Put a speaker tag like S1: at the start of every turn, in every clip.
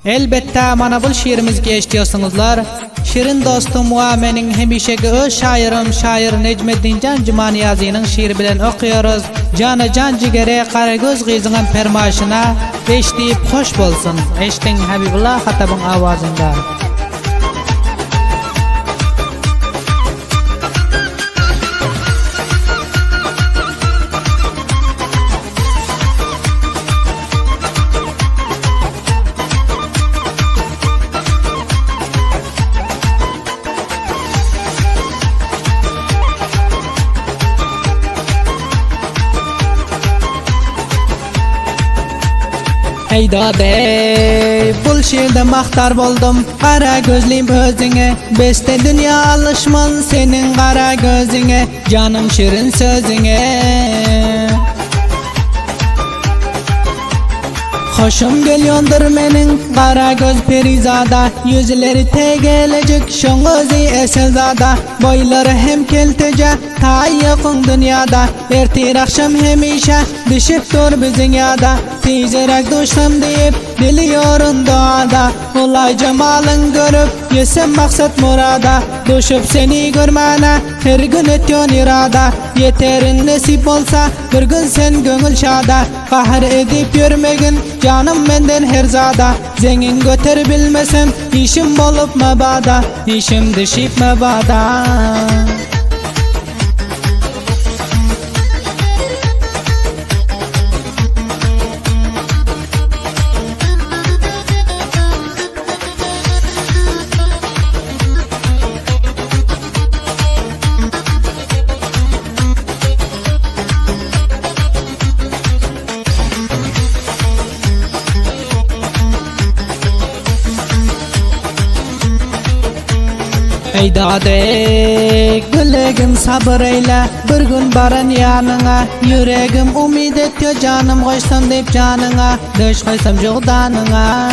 S1: Elbette mana bu şiirimizge eşdiyorsunuzlar. Şirin dostum ve mening hemişeki öz şairim şair Necmeddin Can Cumaniyazi'nin şiiri bilen okuyoruz. Canı can cigere Karagöz Gizinin permaşına eşdiyip hoş bolsun. Eştin Habibullah Hatab'ın avazında. Eydade bul şiirde mahtar boldum Kara gözlüm özüne Beste dünya alışman senin kara gözüne Canım şirin sözüne Hoşum geliyordur menin kara göz perizada Yüzleri te gelecek şon gözü eselzada Boyları hem keltece ta yakın dünyada Ertir akşam hemişe düşüp dur bizim yada Tizerek düşsem deyip biliyorun doğada Olay cemalın görüp yesem maksat murada Düşüp seni görmene her gün etiyon irada Yeterin nesip olsa bir gün sen gönül şada Kahır edip yürmegin canım benden her zada Zengin götür bilmesem işim bolup mabada İşim düşüp mabada Eydade gülegim sabır eyle Bir gün baran yanına Yüreğim umid etiyor canım koysam deyip canına Düş koysam joğdanına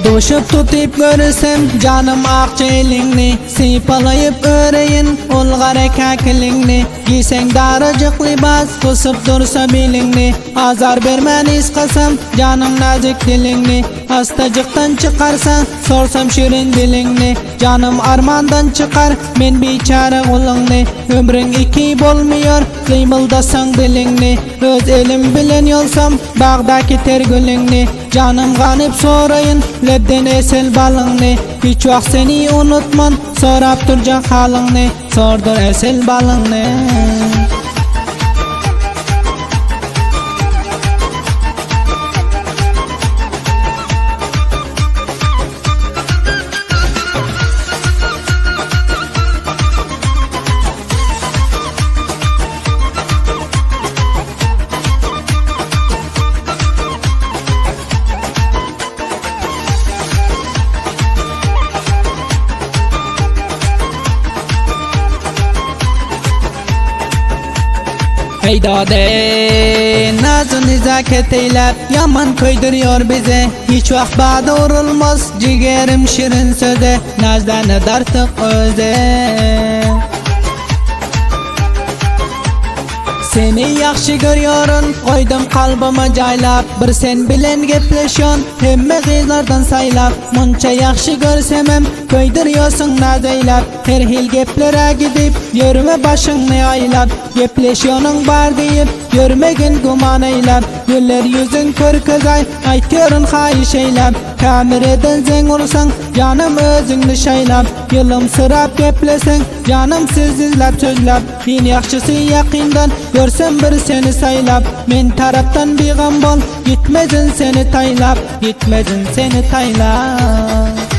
S1: Düşüp tutup görürsem canım akça elini Sipalayıp öreyin olgara kakilini Giysen daracık libas kusup dursa bilini Azar vermen iskasam canım nazik dilini Hastacıktan çıkarsan sorsam şirin dilini Canım armandan çıkar men biçare kulunni Ömrün iki bolmuyor kıymıldasan dilini Öz elim bilen yolsam bağdaki tergülini Canım kanıp sorayın lebden esel balını Hiç vakt seni unutman sorap duracak halını Sordur esel balını Eydade nazı nezaket eylep yaman köydürüyor bize Hiç vakt bağda vurulmaz cigerim şirin söze Nazlanı dartık öze Seni yaxşı görüyorun koydum kalbime caylap Bir sen bilen gepleşiyon hemme kızlardan saylap Munça yaxşı görsemem köydürüyorsun nazeylap Her hil geplere gidip yürüme başını aylap Gepleşiyonun var deyip yürmegin guman eylap Güller yüzün kör kızay aytyorun hayiş eylap Kamir eden zen olsan canım özüngni şaylap Yılım sırap geplesen canım siz izlap sözlap En yaxşısı yakindan görsem bir seni saylap Men taraftan bir gam bol gitmezin seni taylap Gitmezin seni taylap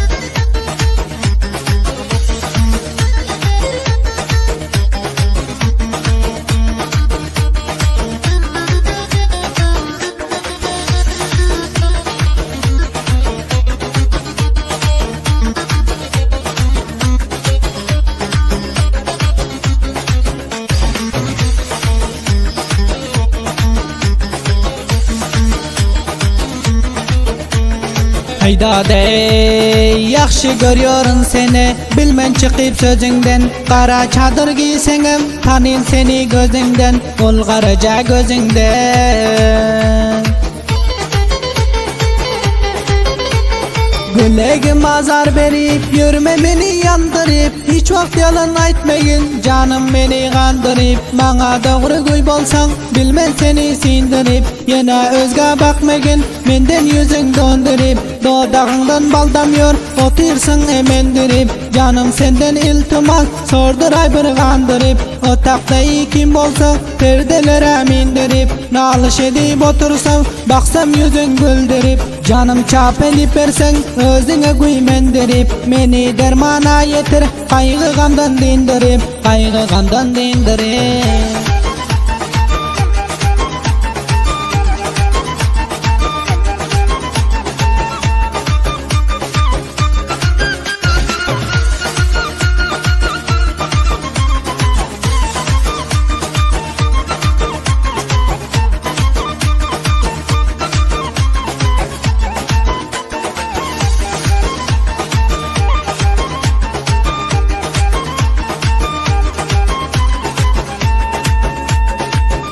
S1: Eydade yaxşı görüyorun seni Bilmen çıkıp sözünden Kara çadır giysenem tanıyım seni gözünden Ol karaca gözünden azar berip, yürüme meni yandırıp, hiç vakt yalan aytmagin, canım meni kandırıp. Bana doğru göy bolsan, bilmen seni sindirip, yana özge bakmagin, menden yüzün döndürüp. Dodağından baldamıyor, otursun emendirip. Canım senden iltimas, sorduray bir kandırıp. Otakta kim bolsa, perdelere mindirip. Nalış edip otursam, baksam yüzün güldürüp. Canım çapelip versen, özüne güymendirip. Meni dermana yetir, kaygı gamdan dindirip. Kaygı gamdan dindirip.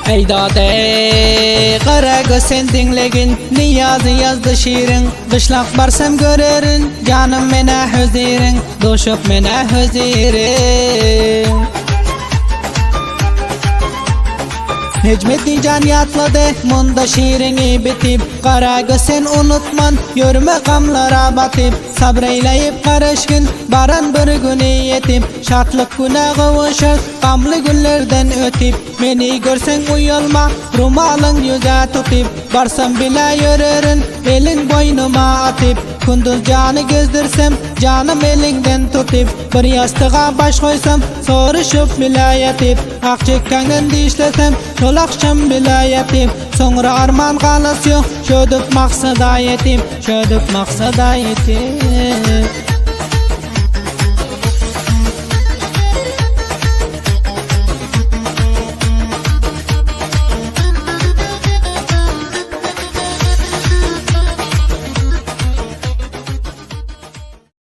S1: Eydade qara sen dinlegin, niyazı yazdı şiirin. Dışlak barsam görerin, canım mene hüzirin, doşup mene hüzirin. Necmettin can yatladı, munda şiirini bitip. Qara sen unutman, yürüme gamlara batip. Sabreyleyip karışkın, baran bir günü yetip. Şartlık güne kavuşur, gamlı günlerden ötip. Meni görsen uyulma, rumalın yüze tutip. Barsam bile yürürün, elin boynuma atip. Kunduz canı gezdirsem, canım elinden tutip. Bir yastığa baş koysam, soruşup bile yetip. Ak çekkanın dişlesem, şol akşam bile yetip. Sonra arman kalısı yok, şödüp maksada yetip. Şödüp maksada yetip.